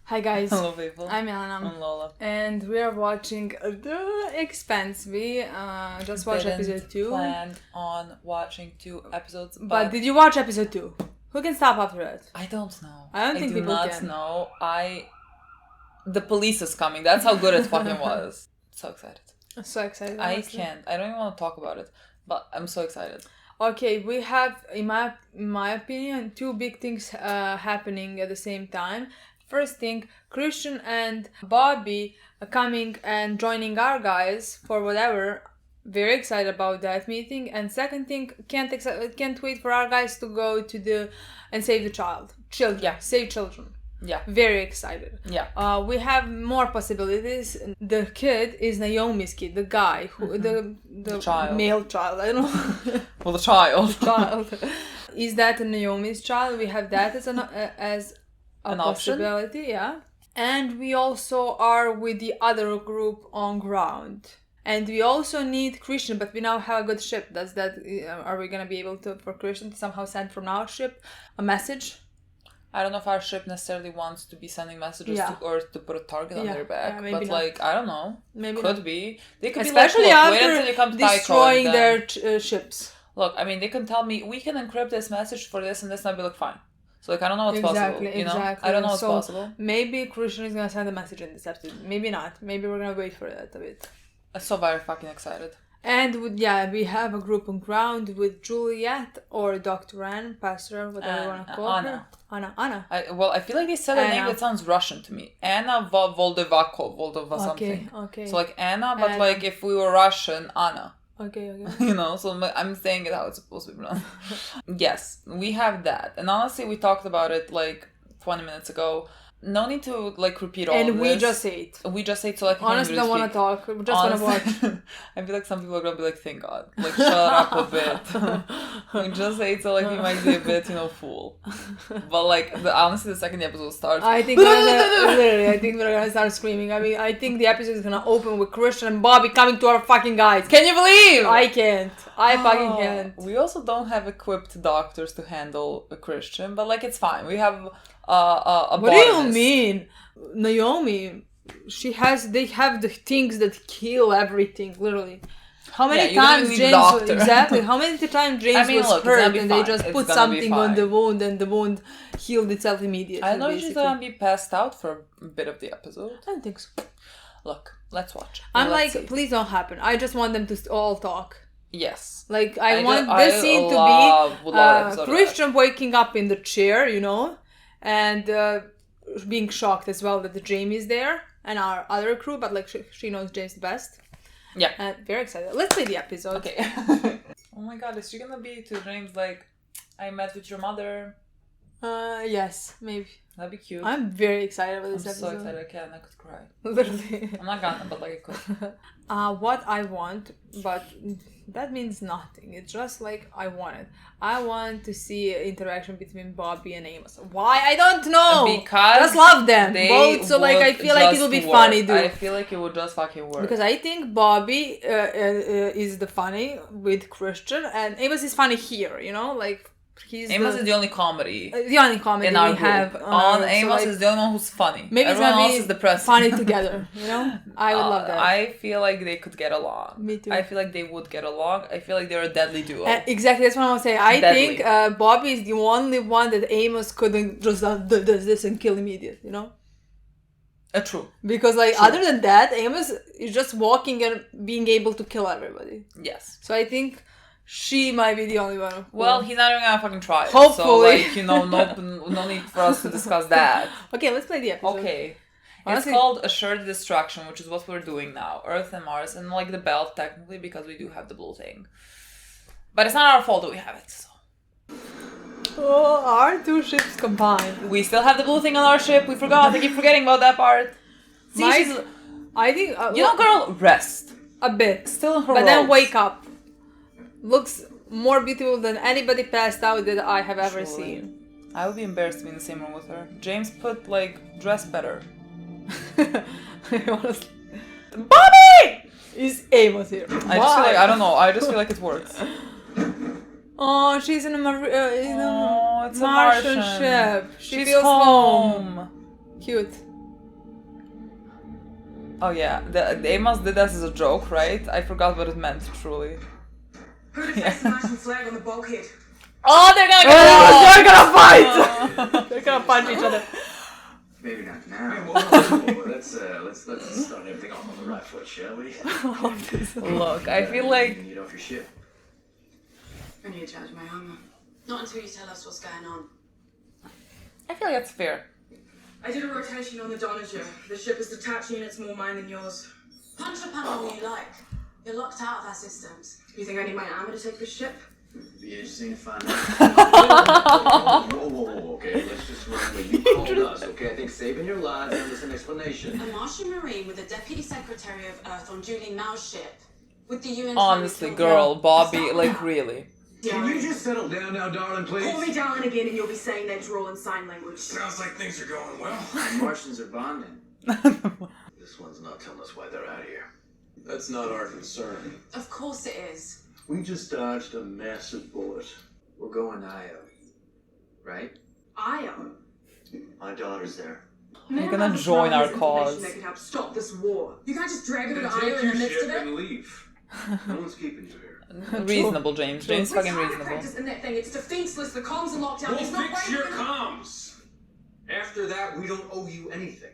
Hi guys. Hello people. I'm Milena. I'm Lola. And we are watching the Expanse. We just watched episode 2. Planned on watching 2 episodes, but did you watch episode 2? Who can stop after that? I don't know. I don't think people can. I do not know. The police is coming. That's how good it fucking was. So excited. I'm so excited. Honestly. I can't. I don't even want to talk about it. But I'm so excited. Okay, we have, in my opinion, 2 big things happening at the same time. First thing, Christian and Bobby are coming and joining our guys for whatever. Very excited about that meeting. And second thing, can't wait for our guys to go to and save the children. Yeah. Save children. Yeah. Very excited. Yeah. We have more possibilities. The kid is Naomi's kid, the guy who the child. Male child. I don't know. Well, the child. Is that Naomi's child? We have that as an possibility, option? Yeah. And we also are with the other group on ground. And we also need Christian, but we now have a good ship. Are we gonna be able to, for Christian to somehow send from our ship a message? I don't know if our ship necessarily wants to be sending messages or to put a target on their back. Yeah, but not. I don't know. Maybe could not. be. They could especially be like, after wait until you come to destroying Tycho their ships. Look, I mean, they can tell me, we can encrypt this message for this and this, and I'll be like, fine. So, I don't know what's possible, you know? I don't know what's possible. Maybe Christian is gonna send a message in this episode. Maybe not. Maybe we're gonna wait for that a bit. I'm so very fucking excited. And we have a group on ground with Juliet or Dr. Anne, Pastor, whatever you want to call her. Anna. I feel like they said a name that sounds Russian to me. Anna Voldova something. Okay. So, Anna, but Anna. If we were Russian, Anna. Okay. You know, so I'm saying it how it's supposed to be pronounced. Yes, we have that. And honestly, we talked about it 20 minutes ago. No need to repeat all of this. And we just ate. We just ate, so honestly don't want to talk. We just want to watch. I feel like some people are gonna be like, thank God. Shut up a bit. We just ate, so we might be a bit, full. But honestly, the second the episode starts, I think we're gonna start screaming. I mean, I think the episode is gonna open with Christian and Bobby coming to our fucking guys. Can you believe? I can't. I fucking can't. We also don't have equipped doctors to handle a Christian, but it's fine. We have a what do you mean? Naomi, they have the things that kill everything, literally. How many times James exactly? How many times James was hurt and they just put something on the wound and the wound healed itself immediately? I know she's gonna be passed out for a bit of the episode. I don't think so. Look, let's watch. I'm please don't happen. I just want them to all talk. Yes. I want this scene to be Christian waking up in the chair, and being shocked as well that Jamie is there and our other crew, but she knows James the best. Yeah. And very excited. Let's play the episode. Okay. Oh my God, is she gonna be to James I met with your mother? Yes, maybe. That'd be cute. I'm very excited about this episode. I'm so excited. I could cry. Literally. I'm not gonna, but I could. What I want, but that means nothing. It's just I want it. I want to see interaction between Bobby and Amos. Why? I don't know. Because I just love them both. So I feel like it will be funny, dude. I feel like it would just fucking work. Because I think Bobby is the funny with Christian, and Amos is funny here. Amos is the only comedy. The only comedy in our we have. Amos is the only one who's funny. Maybe everyone else be is depressing. Funny together, I would love that. I feel like they could get along. Me too. I feel like they would get along. I feel like they're a deadly duo. Exactly, that's what I want to say. I think Bobby is the only one that Amos couldn't just does this and kill immediately, True. Because true. Other than that, Amos is just walking and being able to kill everybody. Yes. So I think she might be the only one. Well, he's not even gonna fucking try it. Hopefully. So, no need for us to discuss that. Okay, let's play the episode. Okay. Honestly, it's called Assured Destruction, which is what we're doing now. Earth and Mars, and the belt, technically, because we do have the blue thing. But it's not our fault that we have it, so. Oh, our 2 ships combined. We still have the blue thing on our ship. We forgot. I keep forgetting about that part. See, I think... girl, rest. A bit. Still in her But then wake up. Looks more beautiful than anybody passed out that I have ever seen. I would be embarrassed to be in the same room with her. James put, dress better. Honestly. Bobby! Is Amos here? I just feel I don't know. I just feel like it works. Oh, she's in a it's Martian a ship. She She's feels home. Cute. Oh yeah, the Amos did that as a joke, right? I forgot what it meant, truly. Who detects the national flag on the bulkhead? Oh, they're gonna They're gonna fight! They're gonna punch each other. Maybe not now. Whoa, let's start everything off on the right foot, shall we? Look, I feel like... You get off your ship. I need to charge my armor. Not until you tell us what's going on. I feel like that's fair. I did a rotation on the Donager. The ship is detached units more mine than yours. Punch the panel when you like. You're locked out of our systems. You think I need my armor to take this ship? Be interesting to find out. Whoa, okay, let's just remember you called us, okay? I think saving your lives is an explanation. A Martian Marine with the Deputy Secretary of Earth on Julie Mao's ship. With the UN... Honestly, girl, Bobby, like really. Can you just settle down now, darling, please? Call me darling again and you'll be saying that drool in sign language. Sounds like things are going well. The Martians are bonding. This one's not telling us why they're out here. That's not our concern. Of course it is. We just dodged a massive bullet. We're going Io, right? Io? My daughter's there. You're gonna join our cause. That could help stop this war. You can't just drag her to Io Take in your the midst ship of it. and leave. No one's keeping you here. Reasonable, James. James fucking We're reasonable. practice in that thing. It's defenseless. The comms are locked down. We'll There's no fix way your we're gonna... comms. After that, we don't owe you anything.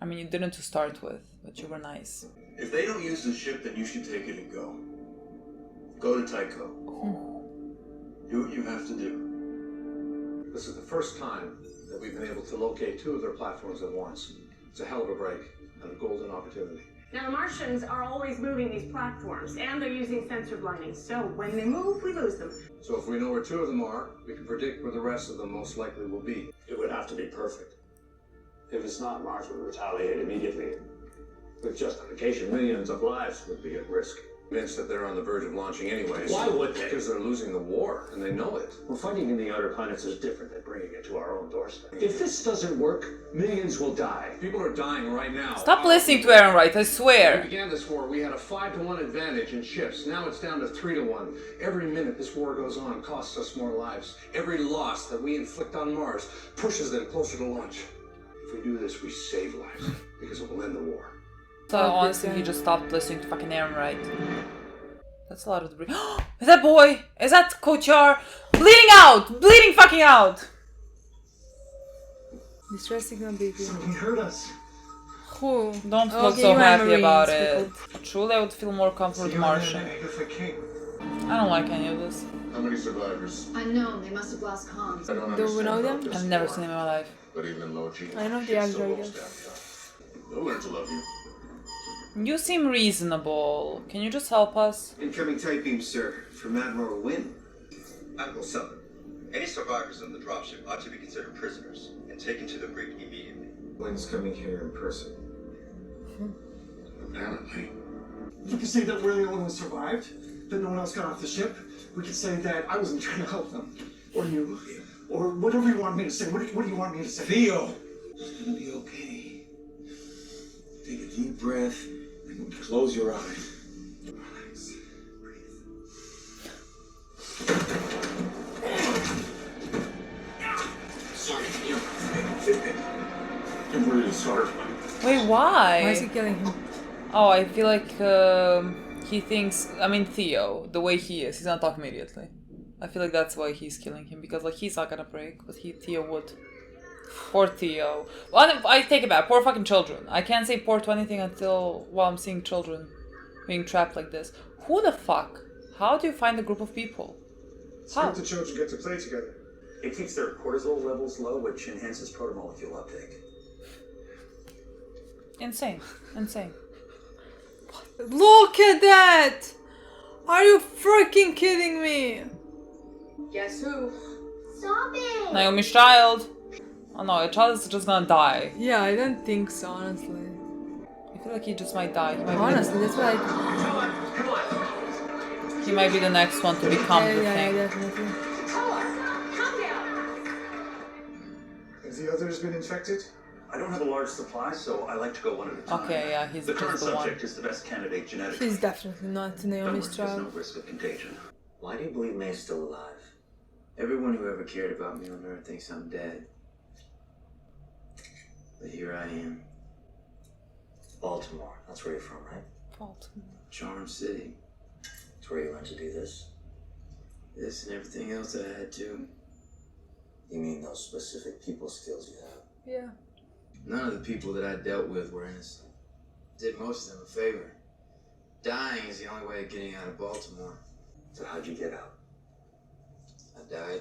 I mean, you didn't to start with, but you were nice. If they don't use the ship, then you should take it and go. Go to Tycho. Do what you have to do. This is the first time that we've been able to locate two of their platforms at once. It's a hell of a break and a golden opportunity. Now, the Martians are always moving these platforms, and they're using sensor blinding, so when they move, we lose them. So if we know where two of them are, we can predict where the rest of them most likely will be. It would have to be perfect. If it's not, Mars would retaliate immediately. With justification, millions of lives would be at risk. Convinced that they're on the verge of launching anyways. Why would they? Because they're losing the war, and they know it. Well, fighting in the outer planets is different than bringing it to our own doorstep. If this doesn't work, millions will die. People are dying right now. Stop listening to Aaron Wright, I When we swear. began this war, we had a 5-to-1 advantage in ships. Now it's down to 3-to-1. Every minute this war goes on costs us more lives. Every loss that we inflict on Mars pushes them closer to launch. If we do this, we save lives, because it will end the war. So honestly, he just stopped listening to fucking Aaron Wright. That's a lot of debris. Is that boy? Is that Kochar? Bleeding out! Bleeding fucking out! Distressing on baby. Something hurt us. Who? Don't look Okay, so you are happy Marines, about it. people. Truly, I would feel more comfortable with Martian. If I came. I don't like any of this. How many survivors? Unknown, they must have lost comms. I don't Do we know understand them? about this I've never war, seen him in my life. But even in low G, I know the shit's actor, still I low guess. staff. They'll learn to love you. You seem reasonable. Can you just help us? Incoming type beam, sir, from Admiral Wynn. Admiral Southern, any survivors on the dropship ought to be considered prisoners and taken to the brig immediately. Wynn's coming here in person. Apparently. You can say that we're the only ones survived, that no one else got off the ship. We could say that I wasn't trying to help them, or you, or whatever you want me to say. What do you want me to say? Theo! It's gonna be okay. Take a deep breath and close your eyes. Relax. Breathe. Sorry, Theo. I'm really sorry. Wait, why? Why is he killing him? Oh, I feel like he thinks. I mean, Theo, the way he is, he's gonna talk immediately. I feel like that's why he's killing him, because like he's not gonna break, but Theo would. Poor Theo. Well, I take it back. Poor fucking children. I can't say poor to anything until while I'm seeing children being trapped like this. Who the fuck? How do you find a group of people? How? The children get to play together. It keeps their cortisol levels low, which enhances protomolecule uptake. Insane. Insane. Look at that! Are you freaking kidding me? Guess who? Stop it! Naomi's child. Oh no, your child is just gonna die. Yeah, I don't think so, honestly. I feel like he just might die. He might, Honestly, that's what I... he might be the next one to become the Yeah, thing. definitely. Calm down! Have the others been infected? I don't have a large supply, so I like to go one at a time. Okay, yeah, he's The current just the one. subject is the best candidate genetically. He's definitely not Naomi's There's child. no risk of contagion. Why do you believe May's still alive? Everyone who ever cared about me on Earth thinks I'm dead. But here I am. Baltimore. That's where you're from, right? Baltimore. Charm City. That's where you learned to do this? This and everything else that I had to. You mean those specific people skills you have? Yeah. None of the people that I dealt with were innocent. Did most of them a favor. Dying is the only way of getting out of Baltimore. So how'd you get out? I died.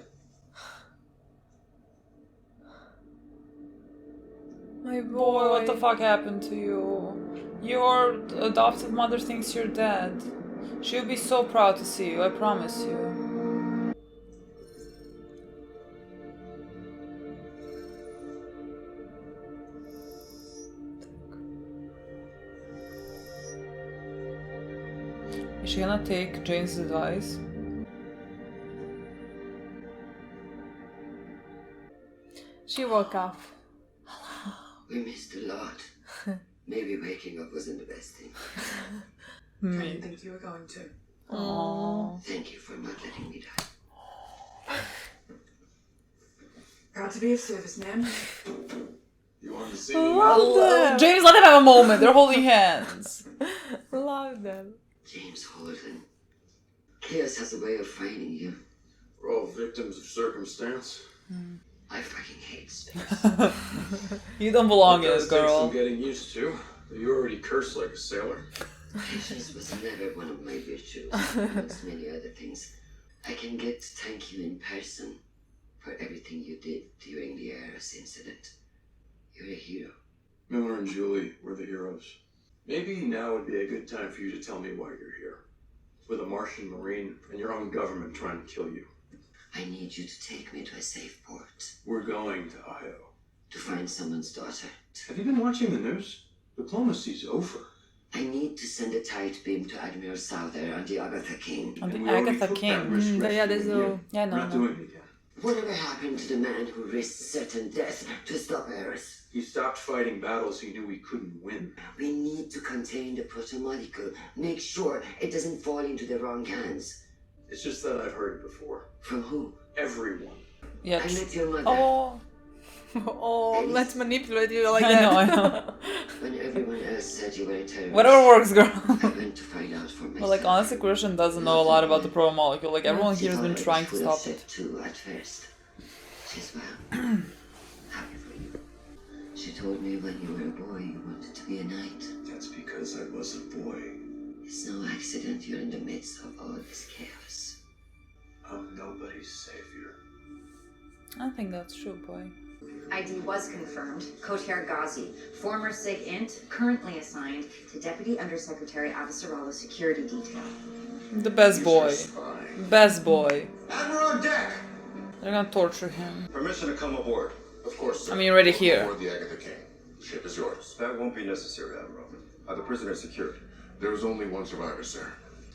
My Boy, what the fuck happened to you? Your adoptive mother thinks you're dead. She'll be so proud to see you, I promise you. Is she gonna take Jane's advice? She woke up. We missed a lot. Maybe waking up wasn't the best thing. I didn't think you were going to. Aww. Thank you for not letting me die. Proud to be of service, ma'am. You wanted to see I me? love them. James, let them have a moment. They're holding hands. Love them. James Holden. Chaos has a way of finding you. We're all victims of circumstance. I fucking hate space. You don't belong in That it, does take girl. some getting used to. You already curse like a sailor. Patience was never one of my virtues, amongst many other things. I can get to thank you in person for everything you did during the Eris incident. You're a hero. Miller and Julie were the heroes. Maybe now would be a good time for you to tell me why you're here. With a Martian Marine and your own government trying to kill you. I need you to take me to a safe port. We're going to Io. To find someone's daughter. Have you been watching the news? Diplomacy's over. I need to send a tight beam to Admiral Souther on the Agatha King. On the And we already Agatha took King. that risk Yeah, there's rescuing no... you. Yeah, We're not doing it again. Whatever happened to the man who risked certain death to stop Eris? He stopped fighting battles he knew he couldn't win. We need to contain the protomolecule. Make sure it doesn't fall into the wrong hands. It's just that I've heard it before. From who? Everyone. Yeah. I met your mother. Oh. Oh, let's manipulate you like I that. know, I know. When everyone else said you were a terrorist. Whatever works, girl. I went to find out for myself. But like, honestly, Christian doesn't know a lot about the pro molecule. Like, everyone She here has thought been I trying to was full of stop it. shit too at first. She's well. Happy for you. She told me when you were a boy you wanted to be a knight. That's because I was a boy. It's no accident you're in the midst of all this chaos. I'm nobody's savior. I think that's true, boy. ID was confirmed. Kotiar Ghazi, former SIG Int, currently assigned to Deputy Undersecretary Avasarala Security Detail. The best boy. Best boy. Admiral on deck! They're gonna torture him. Permission to come aboard. Of course, sir. I mean, you're already here. Aboard the Agatha King. The ship is yours. That won't be necessary, Admiral. Are the prisoners secured? There is only one survivor, sir.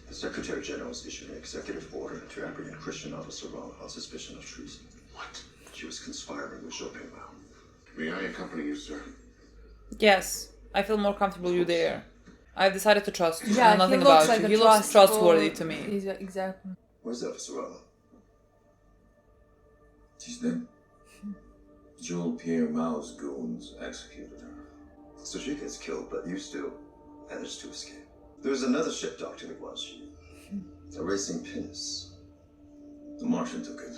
The Secretary General has issued an executive order to apprehend Christian Avasarala on suspicion of treason. What? She was conspiring with Chopin. May I accompany you, sir? Yes, I feel more comfortable you there. I've decided to trust you. Yeah, I know nothing he looks about like you. a He looks trustworthy to me. Exactly. Where's Avasarala? She's dead. Jules Pierre Mao's goons executed her. So she gets killed, but you still managed to escape. There was another ship docked in Guangxi. A racing pinnace. The Martian took it.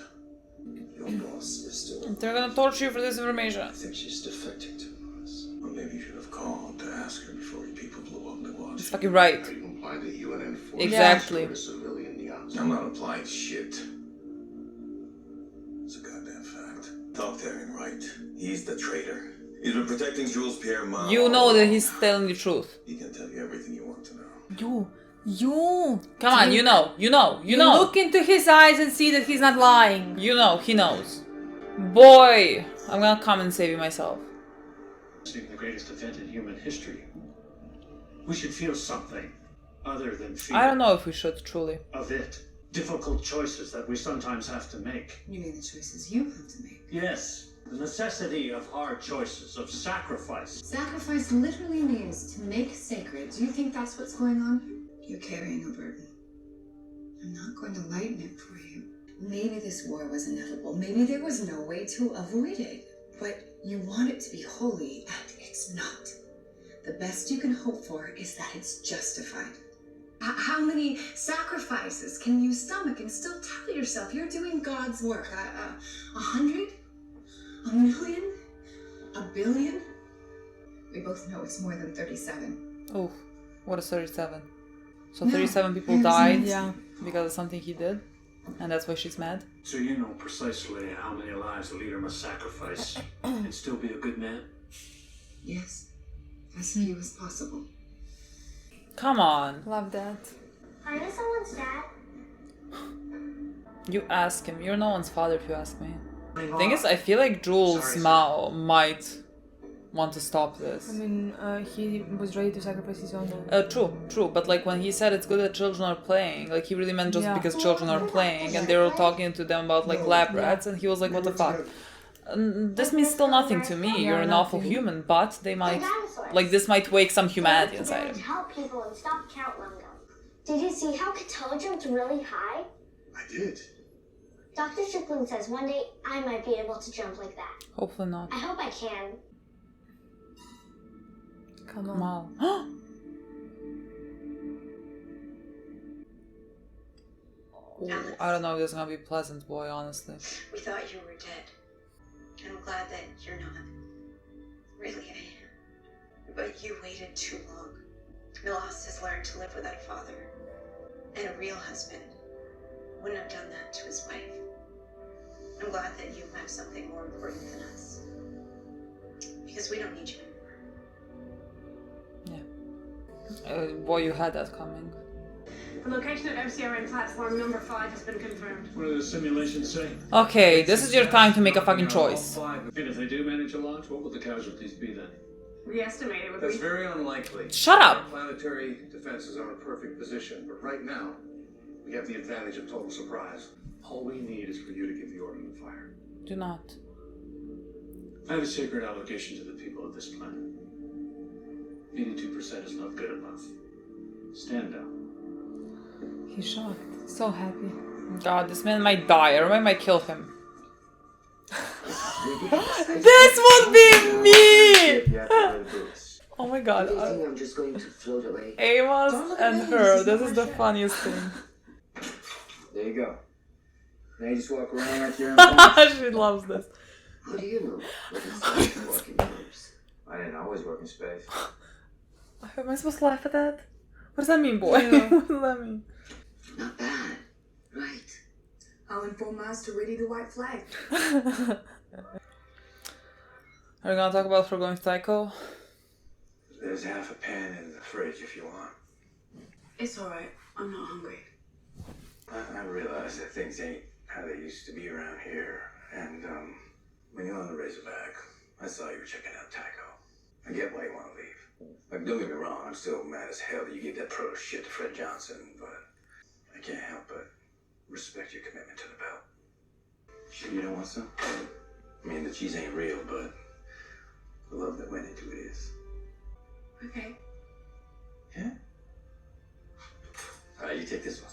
Your boss is still. They're gonna torture you for this information. I think she's defecting to Mars. Or maybe you should have called to ask her before your people blew up the watch. It's fucking right. You imply that UNN forces Exactly. a civilian yacht. I'm not implying shit. It's a goddamn fact. Talk to Aaron Wright. He's the traitor. He's been protecting Jules Pierre Mao. You know that he's telling the truth. He can tell you everything you want to know. You. Come on, you know. You know. Look into his eyes and see that he's not lying. You know, he knows. Boy, I'm gonna come and save you myself. The greatest event in human history. We should feel something other than fear. I don't know if we should, truly. Of it. Difficult choices that we sometimes have to make. You mean the choices you have to make? Yes. The necessity of hard choices, of sacrifice. Sacrifice literally means to make sacred. Do you think that's what's going on here? You're carrying a burden. I'm not going to lighten it for you. Maybe this war was inevitable. Maybe there was no way to avoid it. But you want it to be holy, and it's not. The best you can hope for is that it's justified. How many sacrifices can you stomach and still tell yourself you're doing God's work? 100? A million? A billion? We both know it's more than 37. Oh, what is 37? So No, 37 people I was died innocent. because of something he did? And that's why she's mad? So you know precisely how many lives a leader must sacrifice and still be a good man? Yes, as few as possible. Come on. Love that. Are you someone's dad? You ask him. You're no one's father if you ask me. The thing is, I feel like Jules Mao might want to stop this. I mean, he was ready to sacrifice his own dad. True, but like when he said it's good that children are playing, like he really meant just Yeah. because children are playing and they were talking to them about like lab rats and he was like, what the fuck? This means still nothing to me, Yeah, you're an awful nothing. human, but they might, like this might wake some humanity inside To him. help people and stop count lingo. Did you see how Katella jumped really high? I did. Dr. Strickland says one day I might be able to jump like that. Hopefully not. I hope I can. Come on. Mal. Ooh, I don't know if this is gonna be pleasant, boy, honestly. We thought you were dead. And I'm glad that you're not. Really, but you waited too long. Milos has learned to live without a father. And a real husband wouldn't have done that to his wife. I'm glad that you have something more important than us. Because we don't need you anymore. Boy, you had that coming. The location of MCRN platform number 5 has been confirmed. What do the simulations say? Okay, this is your time to make a fucking choice. And if they do manage a launch, what will the casualties be then? We estimate it would That's be... very unlikely. Shut up! Our planetary defenses are in a perfect position, but right now, we have the advantage of total surprise. All we need is for you to give the order to fire. Do not. I have a sacred obligation to the people of this planet. 82% is not good enough. Stand down. He's shocked. So happy. God, this man might die, or I might kill him. This would be me! Oh my god. Do you think I'm just going to float away? Amos and her, this is the funniest thing. There you go. Now you just walk around like you're in She loves this. How do you know what it's like to walk in groups? I didn't always work in space. Am I supposed to laugh at that? What does that mean, boy? Yeah. What does that mean? Not bad, right? I'll inform us to ready the white flag. Are we gonna talk about her going to Tycho? There's half a pan in the fridge if you want. It's alright. I'm not hungry. I realize that things ain't how they used to be around here. And, when you're on the Razorback, I saw you were checking out Tycho. I get why you want to leave. Like, don't get me wrong, I'm still mad as hell that you gave that proto shit to Fred Johnson, but I can't help but respect your commitment to the belt. Sure you don't want some? I mean, the cheese ain't real, but the love that went into it is. Okay. Yeah? Alright, you take this one.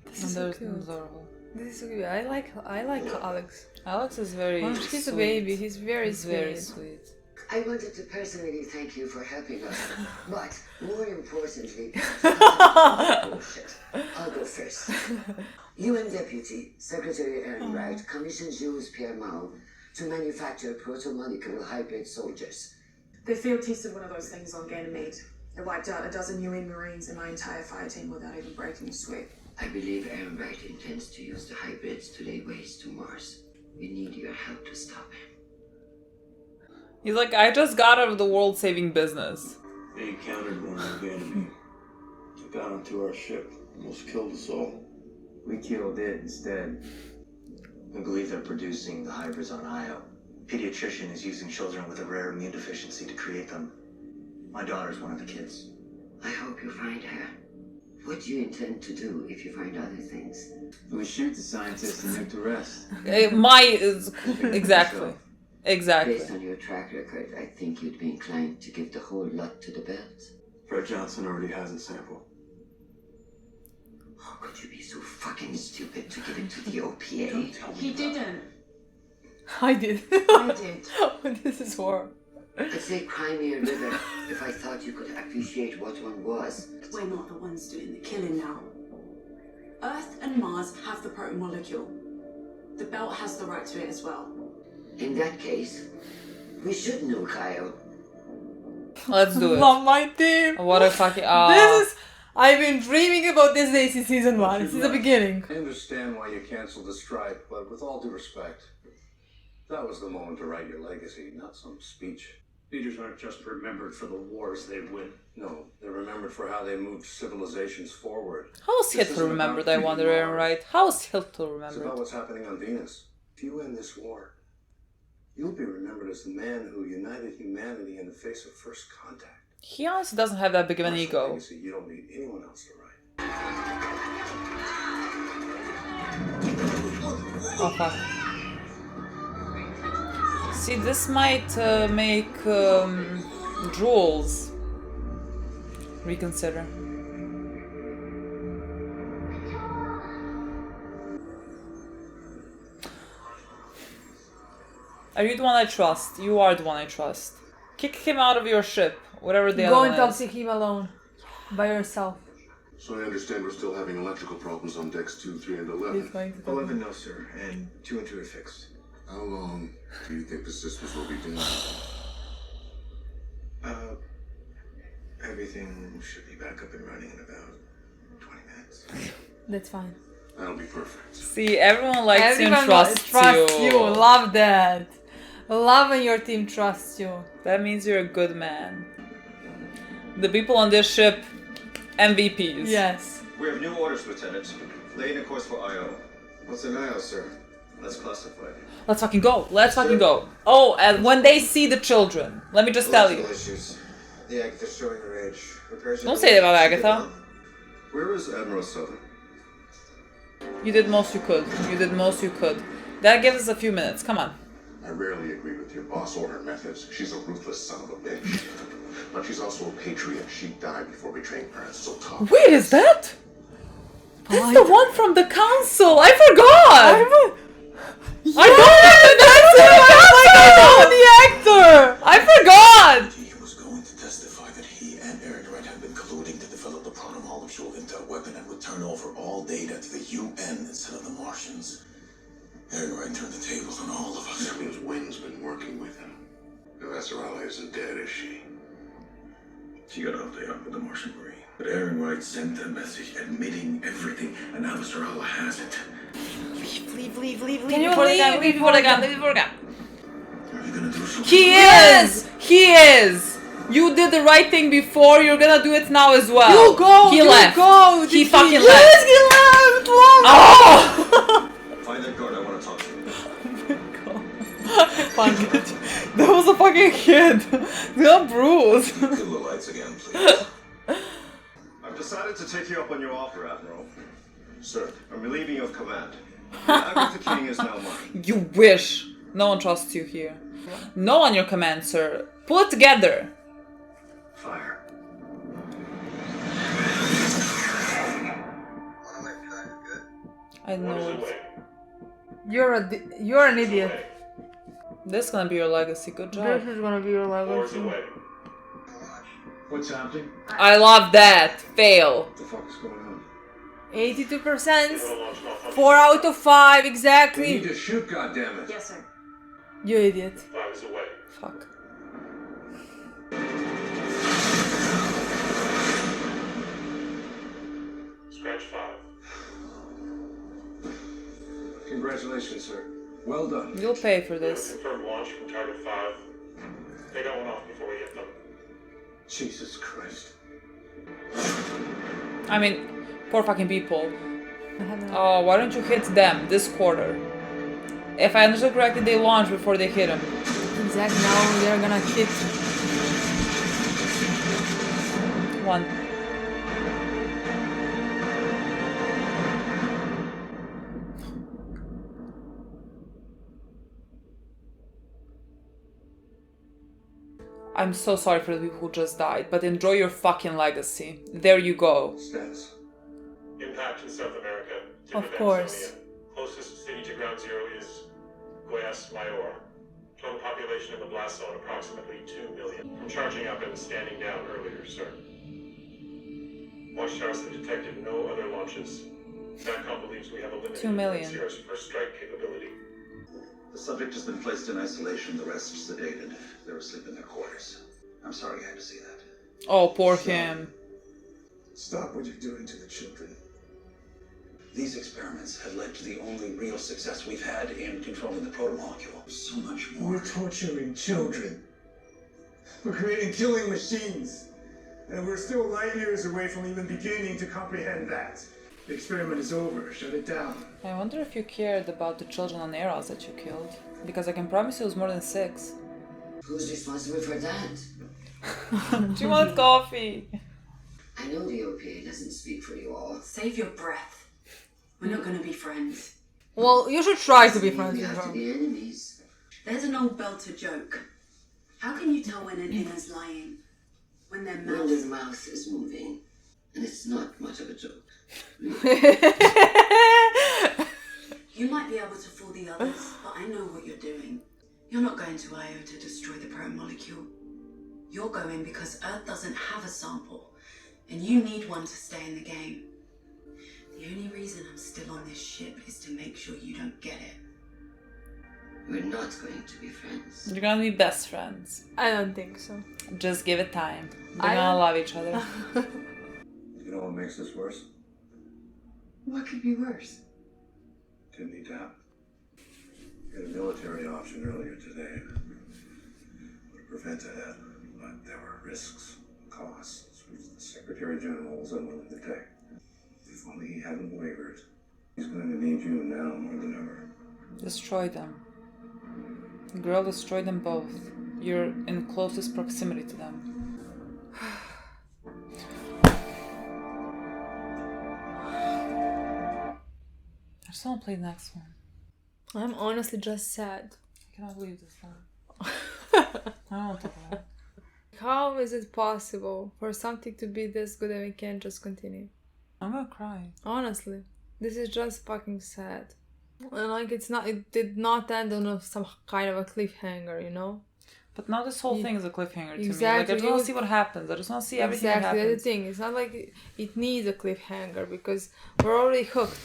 This is so cute. Adorable. This is so cute. I like Alex. Alex is very He's sweet. a baby. He's very He's sweet. very sweet. I wanted to personally thank you for helping us, but more importantly, bullshit. I'll go first. UN Deputy Secretary Aaron Wright commissioned Jules Pierre Mao to manufacture proto-molecule hybrid soldiers. They field tested one of those things on Ganymede. They wiped out a dozen UN Marines and my entire fire team without even breaking a sweat. I believe Aaron Wright intends to use the hybrids to lay waste to Mars. We need your help to stop him. He's like, I just got out of the world-saving business. They encountered one of the enemy. It got onto our ship, almost killed us all. We killed it instead. We believe they're producing the hybrids on Io. Pediatrician is using children with a rare immune deficiency to create them. My daughter's one of the kids. I hope you find her. What do you intend to do if you find other things? We shoot the scientists and nuke the rest. Exactly. Exactly. Based on your track record, I think you'd be inclined to give the whole lot to the belt. Fred Johnson already has a sample. How could you be so fucking stupid to give it to the OPA? He didn't. I did. I did. This is war. I'd say Crimea River if I thought you could appreciate what one was. We're not the ones doing the killing now. Earth and Mars have the proton molecule. The belt has the right to it as well. In that case, we should nuke Io. Let's do it. Love my team. What a fucking... This is... I've been dreaming about this day since season 1, since the beginning. I understand why you canceled the strike, but with all due respect, that was the moment to write your legacy, not some speech. Leaders aren't just remembered for the wars they win. No, they're remembered for how they moved civilizations forward. How was Hitler remembered, I wonder, Aaron Wright? How was Hitler It's about remembered? what's happening on Venus. If you win this war, you'll be remembered as the man who united humanity in the face of first contact. He honestly doesn't have that big of an ego. Legacy you don't need anyone else to write. Oh fuck. See, this might make Jules reconsider. Are you the one I trust? You are the one I trust. Kick him out of your ship, whatever the Go other and one talk is. to him alone. By yourself. So I understand we're still having electrical problems on decks 2, 3, and He's 11. going to talk. 11 no, sir, and 2 and 2 are fixed. How long do you think the systems will be down? Everything should be back up and running in about 20 minutes. That's fine. That'll be perfect. See, everyone likes you and Everyone trusts you. Love that. Love when your team trusts you. That means you're a good man. The people on this ship, MVPs. Yes. We have new orders, Lieutenant. Laying a course for IO. What's an IO, sir? That's classified. Let's fucking go. Let's fucking go. Oh, and when they see the children, let me just tell you. Electrical issues. The Agatha's showing her age. Repairs Don't say that about Agatha. Where is Admiral Southern? You did most you could. You did most you could. That gives us a few minutes. Come on. I rarely agree with your boss or her methods. She's a ruthless son of a bitch. But she's also a patriot. She died before betraying parents so tough. Wait, is that? That's the one from the council. I forgot. I know the actor. I forgot. He was going to testify that he and Aaron Wright had been colluding to develop the proto-molecule intel weapon and would turn over all data to the UN instead of the Martians. Aaron Wright turned the tables on all of us. That means Wynn's been working with him. Avasarala isn't dead, is she? She got off the yacht with the Martian Marine. But Aaron Wright sent a message admitting everything, and Avasarala has it. Leave Can you before they leave gun. Leave before they gun. Leave before they gun. Are you gonna do something? He is. He is. You did the right thing before. You're gonna do it now as well. You go. He you left. Go. He Did fucking he? left. Yes, he left. Oh! Find that guard, I want to talk to you. Fuck it. That was a fucking kid. Not Bruce. Kill the lights again, please. I've decided to take you up on your offer, Admiral. Sir, I'm relieving you of command. Agatha King is now mine. You wish. No one trusts you here. No on your command, sir. Pull it together. Fire. I know. You're an idiot. This is gonna be your legacy. Good job. This is gonna be your legacy. What's happening? I love that. Fail. What the fuck is going on? 82%. 4 out of 5, We exactly. need to shoot, goddammit. Yes, sir. You idiot. Fuck. Scratch 5. Congratulations, sir. Well done. You'll pay for this. Confirmed launch from target 5. They got one off before we hit them. Jesus Christ. I mean, poor fucking people. Oh, why don't you hit them this quarter? If I understood correctly, they launched before they hit him. Exactly, now they're gonna hit. One. I'm so sorry for the people who just died, but enjoy your fucking legacy. There you go. Status. Impact in South America. Of course. Closest city to ground zero is Guayas Mayor. Total population of the blast zone approximately 2 charging up and standing down earlier, sir. Launch towers have detected no other launches. SATCOM believes we have eliminated 2 million. Sierra's first strike capability. The subject has been placed in isolation, the rest sedated. They're asleep in their quarters. I'm sorry I had to see that. Oh, poor him. Stop what you're doing to the children. These experiments have led to the only real success we've had in controlling the protomolecule. So much more. We're torturing children. We're creating killing machines. And we're still light years away from even beginning to comprehend that. The experiment is over. Shut it down. I wonder if you cared about the children on Eros that you killed. Because I can promise you it was more than 6. Who's responsible for that? She wants coffee. I know the OPA doesn't speak for you all. Save your breath. We're not going to be friends. Well, you should try to be friends with have to her. be enemies. There's an old belter joke. How can you tell when an inner's lying? When their When mouth... their mouth is moving. And it's not much of a joke. You might be able to fool the others, but I know what you're doing. You're not going to Io to destroy the protomolecule. You're going because Earth doesn't have a sample, and you need one to stay in the game. The only reason I'm still on this ship is to make sure you don't get it. We're not going to be friends. You're gonna be best friends. I don't think so. Just give it time. They're I gonna don't- love each other. You know what makes this worse? What could be worse? Didn't need to happen. We had a military option earlier today. Would have prevented it, but there were risks, costs, which the Secretary General was unwilling to take. If only he hadn't wavered. He's going to need you now more than ever. Destroy them. Girl, destroy them both. You're in closest proximity to them. I just want to play the next one. I'm honestly just sad. I cannot believe this one. I don't want to play. How is it possible for something to be this good and we can't just continue? I'm gonna cry. Honestly, this is just fucking sad. And like it did not end on some kind of a cliffhanger, you know? But now this whole thing is a cliffhanger to me. Like, Exactly. I just want to see what happens. I just want to see everything that Exactly, happens. that's the thing. It's not like it needs a cliffhanger because we're already hooked.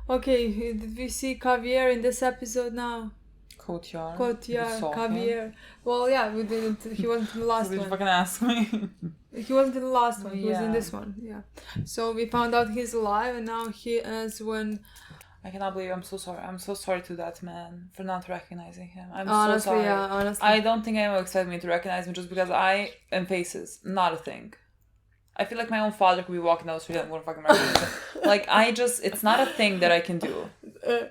Okay, did we see Cavier in this episode now? Cotillard. Cotillard, Cavier. Well, yeah, we didn't. He wasn't in the last Did you one. fucking ask me? He wasn't in the last one. He was in Yeah. this one. Yeah. So we found out he's alive, and now he is when. I cannot believe. I'm so sorry. I'm so sorry to that man for not recognizing him. I'm Honestly, so sorry. yeah, honestly. I don't think anyone expected me to recognize him just because I am faces. Not a thing. I feel like my own father could be walking down the street and I'm gonna fucking recognize him. Like, it's not a thing that I can do.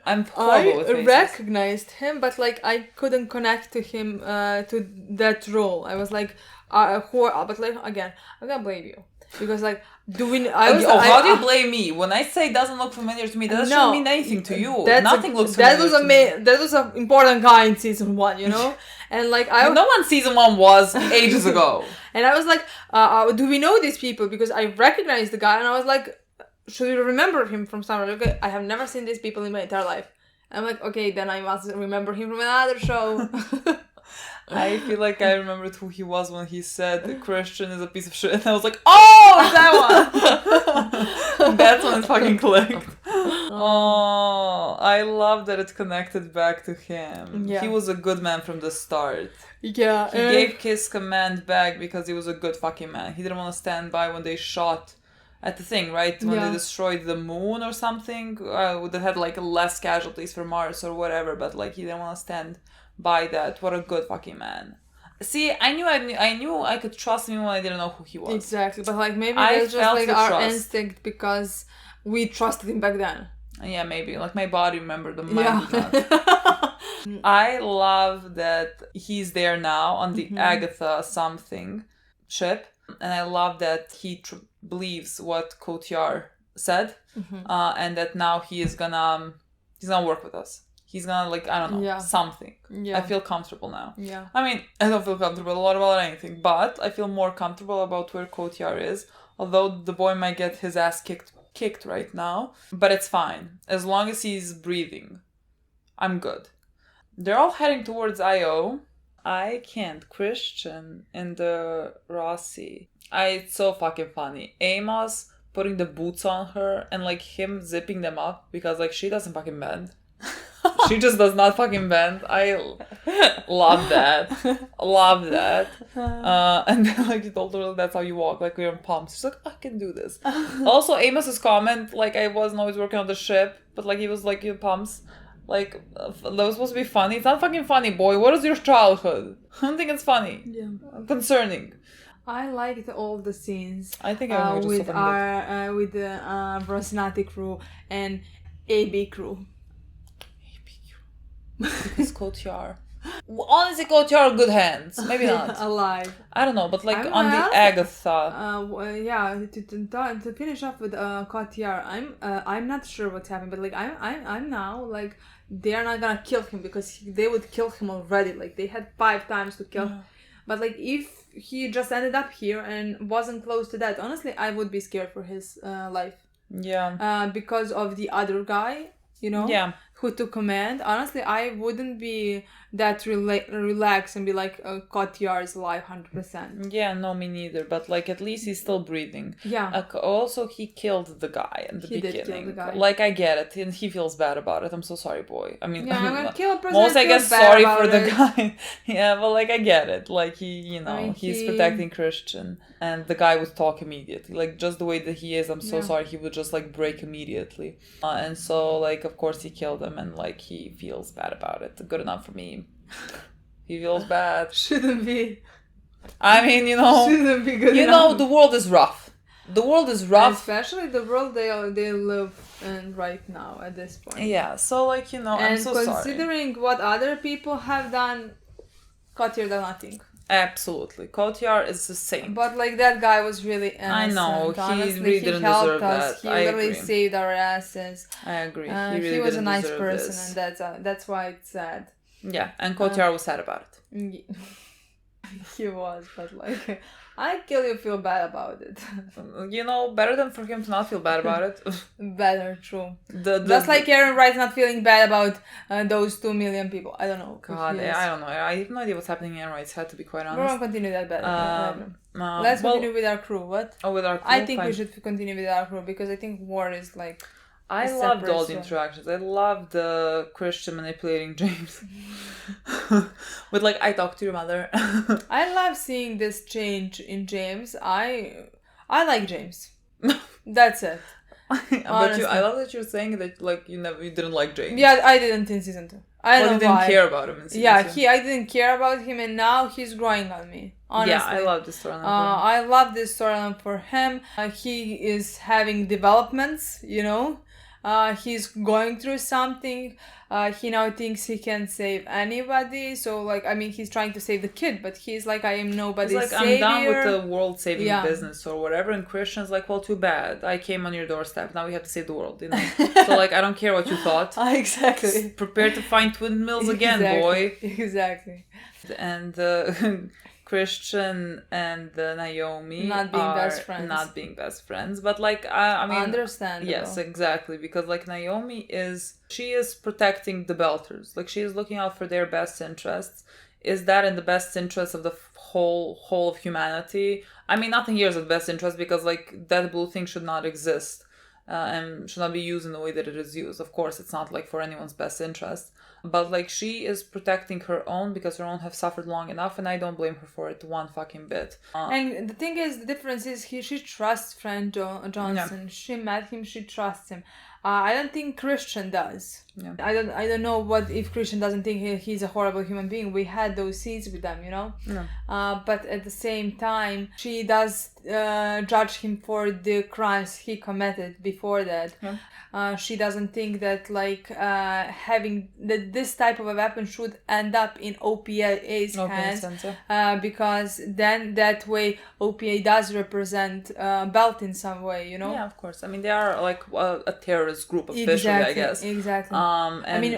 I'm horrible with faces. Recognized him, but like I couldn't connect to him to that role. I was like, but like again, I can't blame you because like how do you blame me when I say it doesn't look familiar to me? That doesn't mean anything to you. Nothing looks familiar. That was an important guy in season 1, you know, and like no one season 1 was ages ago. And I was like, do we know these people? Because I recognized the guy, and I was like, should we remember him from somewhere? Okay, I have never seen these people in my entire life. I'm like, okay, then I must remember him from another show. I feel like I remembered who he was when he said Christian is a piece of shit, and I was like, oh, it's that one. That's when it fucking clicked. Oh, I love that it connected back to him. Yeah. He was a good man from the start. Yeah. He gave Kiss command back because he was a good fucking man. He didn't want to stand by when they shot at the thing, right? When they destroyed the moon or something that had like less casualties for Mars or whatever, but like he didn't want to stand by that. What a good fucking man. See, I knew I could trust him when I didn't know who he was. Exactly, but like maybe I that's just felt like the our trust. instinct because we trusted him back then. Yeah, maybe. Like my body remembered, the mind did not. I love that he's there now on the Agatha something ship, and I love that he believes what Cotillard said, and that now he's gonna work with us. He's gonna, like, I don't know, something. Yeah. I feel comfortable now. Yeah. I mean, I don't feel comfortable a lot about anything, but I feel more comfortable about where Cotillard is, although the boy might get his ass kicked right now, but it's fine. As long as he's breathing, I'm good. They're all heading towards IO. I can't. Christian and the Rossi. It's so fucking funny. Amos putting the boots on her and like him zipping them up because like she doesn't fucking bend. She just does not fucking bend. I love that. Love that. And then like he told her that's how you walk, like you're in pumps. She's like, I can do this. Also, Amos's comment, like I wasn't always working on the ship, but like he was like in pumps. Like that was supposed to be funny. It's not fucking funny, boy. What is your childhood? I don't think it's funny. Yeah. Concerning. I liked all the scenes. I think I was with our with the Brosnati crew and AB crew. Because Kotyar. Honestly, Kotyar, good hands. Maybe not. Alive. I don't know, but like I on the also- Agatha. Yeah. To finish off with Kotyar, I'm not sure what's happening, but like I'm now like they are not gonna kill him because they would kill him already. Like they had 5 times to kill him. But like if he just ended up here and wasn't close to that, honestly, I would be scared for his life. Yeah. Because of the other guy, you know. Yeah. Who took command. Honestly, I wouldn't be that relaxed and be like, Kotyar is alive 100%. Yeah, no, me neither. But like, at least he's still breathing. Yeah. Also, he killed the guy in the beginning. Did kill the guy. Like, I get it, and he feels bad about it. I'm so sorry, boy. I mean, Yeah, I'm gonna kill a person. most I guess bad sorry about for the it. guy. Yeah, but like I get it. Like he, you know, I mean, he's he- protecting Christian, and the guy would talk immediately. Like just the way that he is, I'm so Yeah. sorry. He would just like break immediately, and so like of course he killed him, and like he feels bad about it. Good enough for me. He feels bad. Shouldn't be. I mean, you know, Shouldn't be good you enough. know, the world is rough. The world is rough. Especially the world they live in right now at this point. Yeah, so like, you know, And I'm so sorry. considering what other people have done, Kotyar done nothing. Absolutely. Kotyar is the same. But like that guy was really innocent. I know, he Honestly, really he didn't helped deserve us. that. He I literally agree. saved our asses. I agree. He He, really was a didn't nice deserve person, this. and that's why it's sad. Yeah, and Kotyar was sad about it. He was, but like, I kill you feel bad about it. You know, better than for him to not feel bad about it. Better, true. The- Just like Aaron Wright's not feeling bad about those 2 million people. I don't know. God, He is. I don't know. I have no idea what's happening in Rights Head, to be quite We're honest. gonna continue that better. well, Let's continue with our crew. What? Oh, with our crew? I think we Fine. should continue with our crew because I think war is like. I a loved separate all the story. interactions. I loved the Christian manipulating James. With like, I talked to your mother. I love seeing this change in James. I like James. That's it. But I love that you're saying that like you didn't like James. Yeah, I didn't in season 2. I Well, don't you know didn't why. care about him in season Yeah, 2. I didn't care about him, and now he's growing on me. Honestly. Yeah, I love this storyline. I love this storyline for him. He is having developments, you know. He's going through something. He now thinks he can save anybody. So, like, I mean, he's trying to save the kid, but he's like, I am nobody's He's like, savior. I'm done with the world saving Yeah. business or whatever. And Christian's like, well, too bad. I came on your doorstep. Now we have to save the world, you know? So, like, I don't care what you thought. Exactly. Prepare to find windmills again, Exactly. boy. Exactly. And Christian and Naomi Not being are best friends. not being best friends, but like I mean, Understandable. yes, exactly, because like Naomi she is protecting the Belters, like she is looking out for their best interests. Is that in the best interest of the whole of humanity? I mean, nothing here is in the best interest because like that blue thing should not exist. And should not be used in the way that it is used. Of course, it's not like for anyone's best interest. But like she is protecting her own because her own have suffered long enough, and I don't blame her for it one fucking bit. And the thing is, the difference is she trusts Frank Johnson. Yeah. She met him. She trusts him. I don't think Christian does. Yeah. I don't know what if Christian doesn't think he's a horrible human being. We had those scenes with them, you know. No. But at the same time, she does judge him for the crimes he committed before that. Yeah. She doesn't think that like having this type of a weapon should end up in OPA's hands, because then that way OPA does represent Belt in some way, you know. Yeah, of course. I mean, they are like a terrorist group officially, I guess. Exactly. And I mean,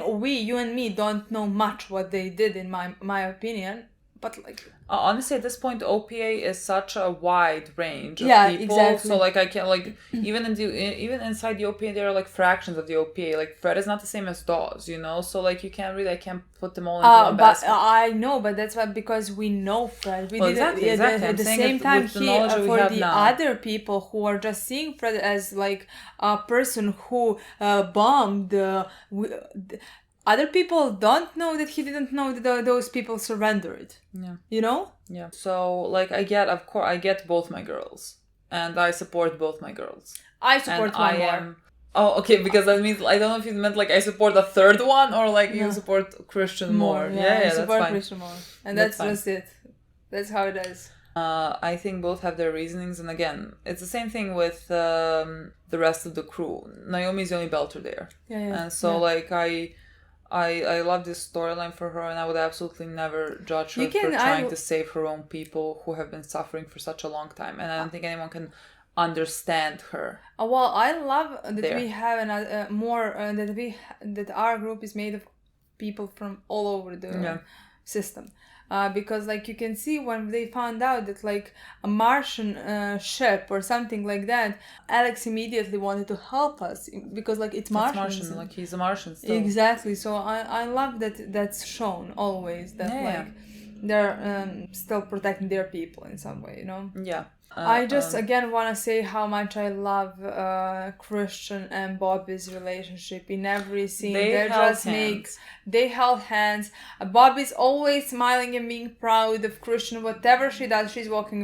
you and me don't know much what they did, in my opinion. But like honestly, at this point, OPA is such a wide range of Yeah, people. exactly. So like I can't like even inside the OPA there are like fractions of the OPA. Like Fred is not the same as Dawes, you know. So like I can't put them all into one but basket. I know, but that's why, because we know Fred. We Well, didn't. exactly. At I'm the saying same that time, with the knowledge that we for have the now. other people who are just seeing Fred as like a person who bombed. Other people don't know that he didn't know that those people surrendered. Yeah. You know? Yeah. So like I get both my girls, and I support both my girls. I support one more. Oh, okay, because that means I don't know if you meant like I support a third one or like No. you support Christian more. I that's support fine. Christian more, and That's that's just it. That's how it is. I think both have their reasonings, and again, it's the same thing with the rest of the crew. Naomi's the only belter there, Yeah. and so like I love this storyline for her, and I would absolutely never judge her for trying to save her own people who have been suffering for such a long time, and I don't think anyone can understand her. Well, I love that there. we have another that our group is made of people from all over the system. Because like you can see when they found out that like a Martian ship or something like that, Alex immediately wanted to help us because like it's Martians. It's Martian, like he's a Martian still. Exactly. So I love that that's shown always that like they're still protecting their people in some way, you know? Yeah. I just again want to say how much I love Christian and Bobby's relationship in every scene. They held hands. Bobby's always smiling and being proud of Christian. Whatever she does, she's walking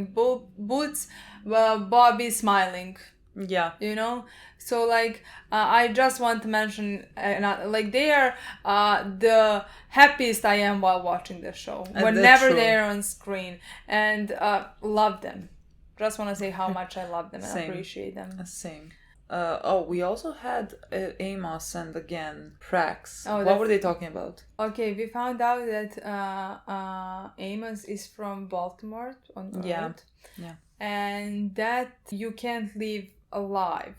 boots. Well, Bobby's smiling. Yeah. You know? So like I just want to mention like they are the happiest I am while watching the show. Whenever they're on screen, and love them. Just want to say how much I love them and appreciate them. Same. We also had Amos and again Prax. Oh, what were they talking about? Okay, we found out that Amos is from Baltimore on Earth. Yeah. And that you can't leave alive.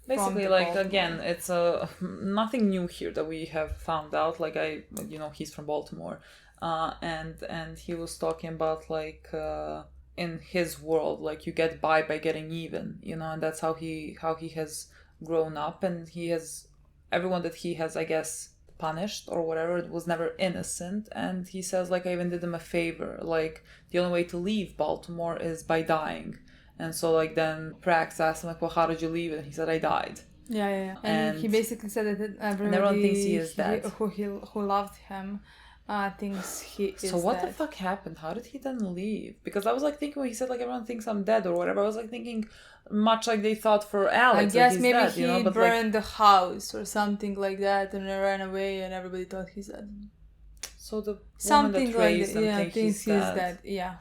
Basically, like again, it's nothing new here that we have found out. Like he's from Baltimore, and he was talking about like. In his world, like you get by getting even, you know, and that's how he has grown up, and he has everyone that he has, I guess, punished or whatever was never innocent. And he says like I even did him a favor, like the only way to leave Baltimore is by dying. And so like then Prax asked him like, well, how did you leave? And he said, I died. Yeah. And he basically said that everyone thinks he is dead. Who loved him thinks he is So what dead. the fuck happened? How did he then leave? Because I was like thinking when he said like everyone thinks I'm dead or whatever, I was like thinking much like they thought for Alex. I guess he's maybe dead, he you know? But burned the house or something like that and ran away and everybody thought he's dead. So the something woman that raised like him thinks he's dead. Yeah.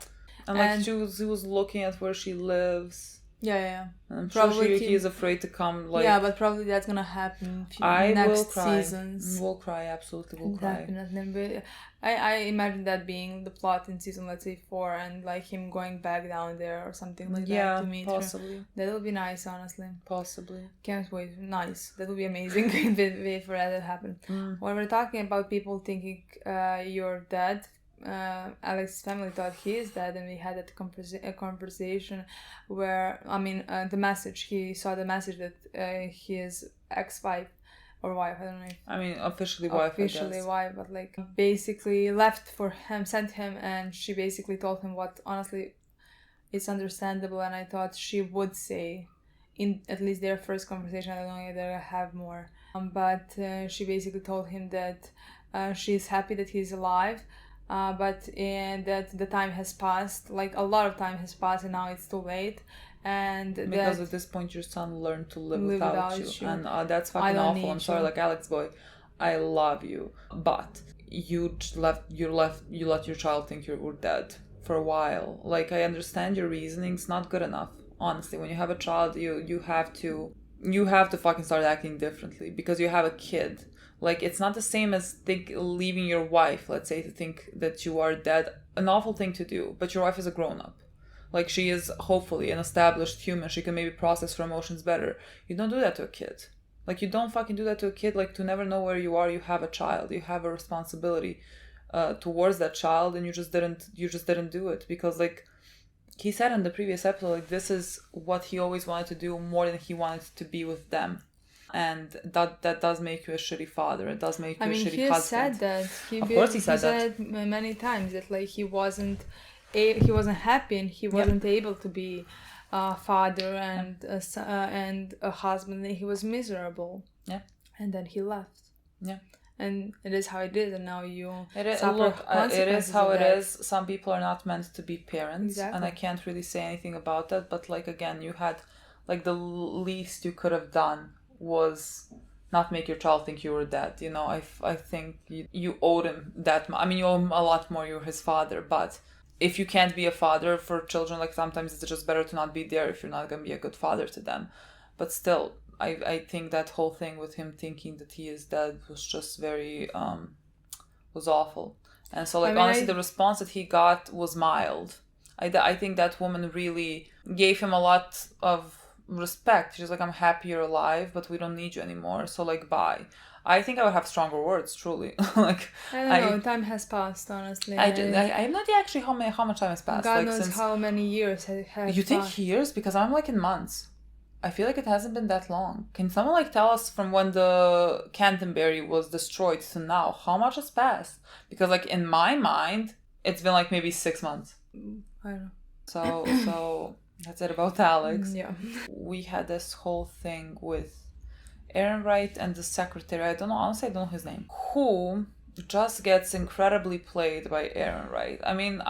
And like he was looking at where she lives. Yeah. I'm probably sure he is afraid to come. Like but probably that's gonna happen next seasons. We'll cry, absolutely, we'll cry. Definitely. I imagine that being the plot in season, let's say 4, and like him going back down there or something like that to meet possibly. her. That would be nice, honestly. Possibly. Can't wait. Nice. That would be amazing. Wait for that to happen. When we're talking about people thinking you're dead. Alex's family thought he is dead, and we had that conversation where the message, he saw the message that his ex-wife or wife, I don't know, officially wife, but like basically left for him, sent him, and she basically told him what honestly it's understandable, and I thought she would say in at least their first conversation. I don't know if they'll have more, but she basically told him that she's happy that he's alive, but that the time has passed, like a lot of time has passed, and now it's too late. And because at this point your son learned to live without you. And that's fucking awful. I'm sorry, like Alex boy, I love you, but you let your child think you're dead for a while. Like I understand your reasoning's not good enough. Honestly, when you have a child, you have to fucking start acting differently because you have a kid. Like, it's not the same as leaving your wife, let's say, to think that you are dead. An awful thing to do, but your wife is a grown-up. Like, she is hopefully an established human. She can maybe process her emotions better. You don't do that to a kid. Like, you don't fucking do that to a kid. Like, to never know where you are, you have a child. You have a responsibility. towards that child, and you just didn't do it because like he said in the previous episode, like this is what he always wanted to do more than he wanted to be with them. And that does make you a shitty father. It does make you a shitty husband. Said that. Of course he said that many times that like he wasn't happy and he wasn't able to be a father and a husband. And he was miserable. Yeah. And then he left. Yeah. And it is how it is, and now you suffer consequences. It is how it is. Some people are not meant to be parents, and I can't really say anything about that. But like again, you had like the least you could have done was not make your child think you were dead. You know, I think you owed him that much. I mean, you owe him a lot more. You're his father, but if you can't be a father for children, like sometimes it's just better to not be there if you're not gonna be a good father to them. But still, I think that whole thing with him thinking that he is dead was just very was awful. And so like honestly, the response that he got was mild. I think that woman really gave him a lot of respect. She's like, I'm happy you're alive, but we don't need you anymore, so like bye. I think I would have stronger words, truly. Like I don't know, time has passed, honestly. I'm not actually how much time has passed. God like, knows since, how many years have you think passed. Years? Because I'm like in months. I feel like it hasn't been that long. Can someone like tell us from when the Canterbury was destroyed to now, how much has passed? Because like in my mind, it's been like maybe 6 months. I don't know. So that's it about Alex. Yeah. We had this whole thing with Aaron Wright and the secretary. I don't know his name. Who just gets incredibly played by Aaron Wright. I mean,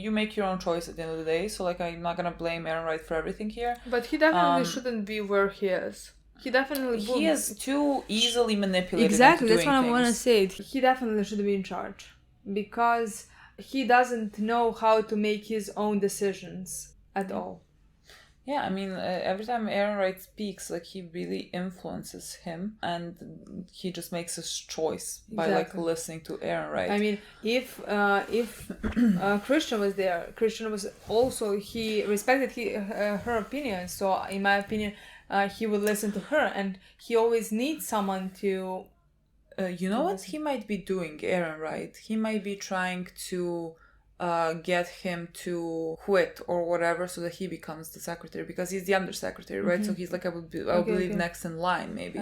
you make your own choice at the end of the day, so like I'm not gonna blame Aaron Wright for everything here. But he definitely shouldn't be where he is. He definitely he is too easily manipulated. Exactly, into that's what doing I want to say. He definitely should be in charge because he doesn't know how to make his own decisions at all. Yeah, I mean, every time Aaron Wright speaks, like, he really influences him, and he just makes his choice by, like, listening to Aaron Wright. I mean, if Christian was there, Christian was also, he respected her opinion, so in my opinion, he would listen to her, and he always needs someone to... you know what he might be doing, Aaron Wright? He might be trying to... get him to quit or whatever so that he becomes the secretary, because he's the undersecretary, right? So he's like, I believe next in line, maybe.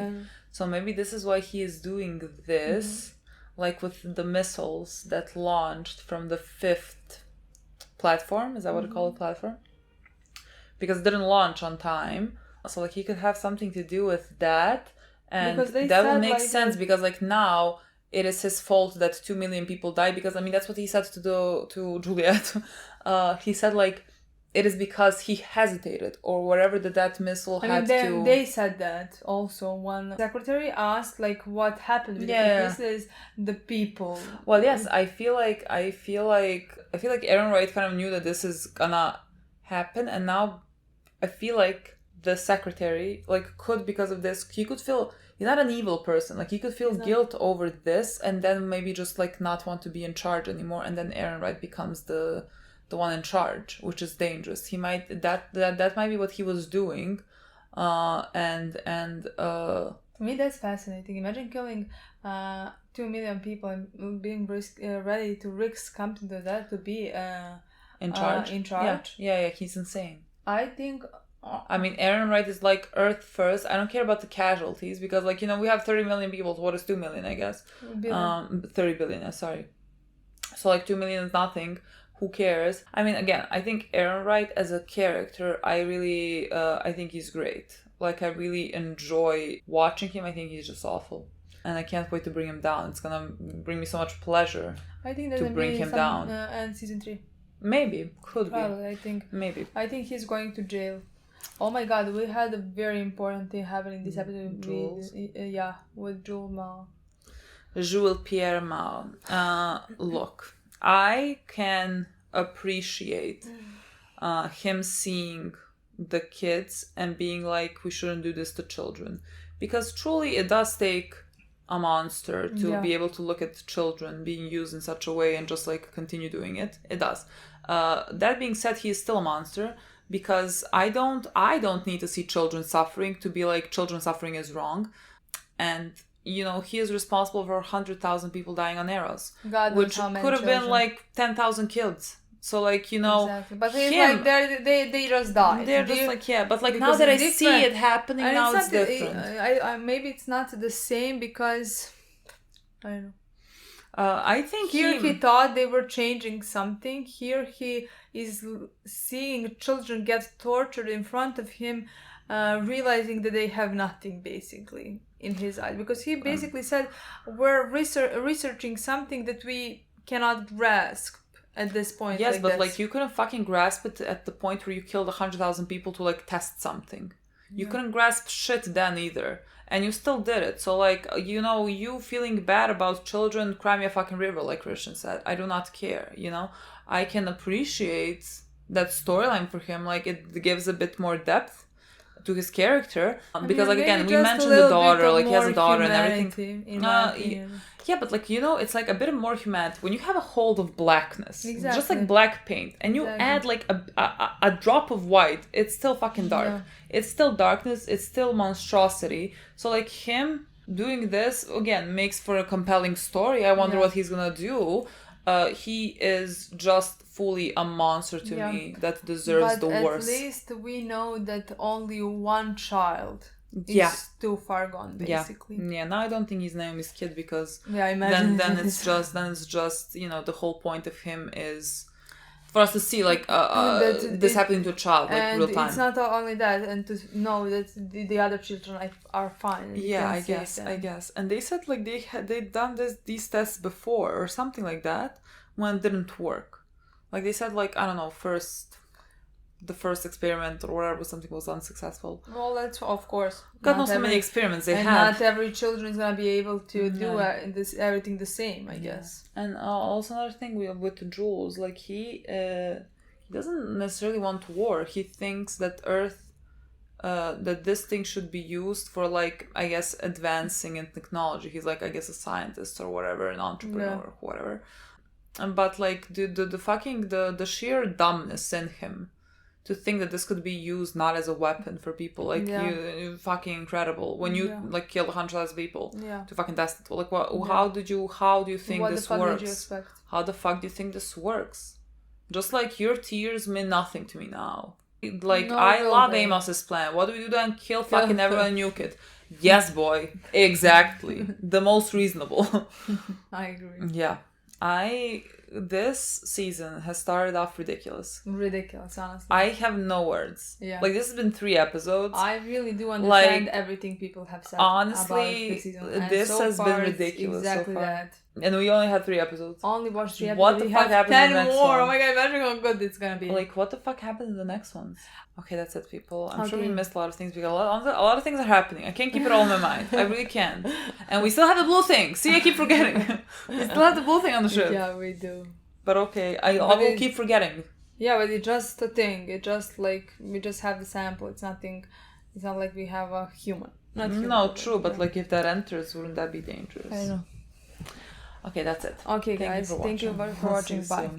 So maybe this is why he is doing this, like with the missiles that launched from the 5th platform. Is that what they call it, platform? Because it didn't launch on time. So like he could have something to do with that, and that would make sense because like now it is his fault that 2 million people died, because I mean that's what he said to Juliet. He said like it is because he hesitated or whatever that missile had to. They said that also when the secretary asked like what happened with the pieces, the people. Well, yes, I feel like Aaron Wright kind of knew that this is gonna happen, and now I feel like the secretary like could, because of this, he could feel. He's not an evil person. Like he could feel guilt over this, and then maybe just like not want to be in charge anymore, and then Aaron Wright becomes the one in charge, which is dangerous. He might that might be what he was doing, and to me that's fascinating. Imagine killing 2 million people and being ready to risk something to that to be in charge. Yeah, he's insane. I think. I mean, Aaron Wright is like Earth first. I don't care about the casualties because, like, you know, we have 30 million people. So what is 2 million, I guess? 30 billion, sorry. So, like, 2 million is nothing. Who cares? I mean, again, I think Aaron Wright as a character, I think he's great. Like, I really enjoy watching him. I think he's just awful. And I can't wait to bring him down. It's gonna bring me so much pleasure to bring him down. And season 3. Maybe. Could Probably, be. I think. Maybe. I think he's going to jail. Oh my god, we had a very important thing happen in this episode with Jules Mao. Jules Pierre Mao. Look, I can appreciate him seeing the kids and being like, we shouldn't do this to children. Because truly it does take a monster to be able to look at children being used in such a way and just like continue doing it. It does. That being said, he is still a monster. Because I don't need to see children suffering to be like children suffering is wrong. And you know, he is responsible for 100,000 people dying on Eros, God knows which how many could have been children. like 10,000 kids. So like, you know, Exactly. But it's like they just died. They're just like, yeah, but like now because that I it's see different. it happening, And now it's not the- different. I maybe it's not the same because I don't know. I think here he thought they were changing something. Here he is seeing children get tortured in front of him, realizing that they have nothing basically in his eyes. Because he basically said, we're researching something that we cannot grasp at this point. Yes, but this. like you couldn't fucking grasp it at the point where you killed 100,000 people to like test something. You couldn't grasp shit then either. And you still did it. So like, you know, you feeling bad about children, cry me a fucking river, like Christian said. I do not care, you know? I can appreciate that storyline for him. Like it gives a bit more depth to his character. Because like again, we mentioned the daughter, like he has a daughter and everything. Yeah, but like, you know, it's like a bit more humanity. When you have a hold of blackness, just like black paint, and you add like a drop of white, it's still fucking dark. Yeah. It's still darkness, it's still monstrosity. So like him doing this, again, makes for a compelling story. I wonder what he's gonna do. He is just fully a monster to me that deserves the worst. At least we know that only one child is too far gone, basically. Yeah, now I don't think his name is Kid because I imagine then it's just, you know, the whole point of him is for us to see like this happening to a child, like and real time. It's not only that, and to know that the other children are fine. Yeah, I guess. And they said like they'd done these tests before or something like that when it didn't work. Like they said like, I don't know, the first experiment or whatever, something was unsuccessful. Well, that's of course. God knows how many experiments they and had. Not every children is gonna be able to do everything the same, I guess. And also another thing with Jules, like he doesn't necessarily want war. He thinks that Earth, that this thing should be used for like, I guess, advancing in technology. He's like, I guess, a scientist or whatever, an entrepreneur, whatever. But like the sheer dumbness in him to think that this could be used not as a weapon for people, like you fucking incredible when you like killed 100,000 people to fucking test it. Like what? How do you think this works? Did you expect? How the fuck do you think this works? Just like your tears mean nothing to me now. Like I love Amos's plan. What do we do then? Kill fucking everyone and nuke it. Yes, boy. Exactly. The most reasonable. I agree. Yeah. This season has started off ridiculous, honestly. I have no words. Like this has been 3 episodes. I really do understand everything people have said. Honestly, about this season. This has been ridiculous. Exactly so far. that. And we only had 3 episodes. Only watched 3 episodes. What the fuck happens in the next more. one? Oh my god, imagine how good it's gonna be. Like, what the fuck happens in the next ones? Okay, that's it, people. I'm sure we missed a lot of things because a lot of things are happening. I can't keep it all in my mind. I really can't. And we still have the blue thing. See, I keep forgetting. We still have the blue thing on the ship. Yeah, we do. But okay, I will keep forgetting. Yeah, but it's just a thing. It just like we just have the sample. It's nothing. It's not like we have a human. No, true. But like, if that enters, wouldn't that be dangerous? I know. Okay, that's it. Okay, guys. Thank you for watching. Bye.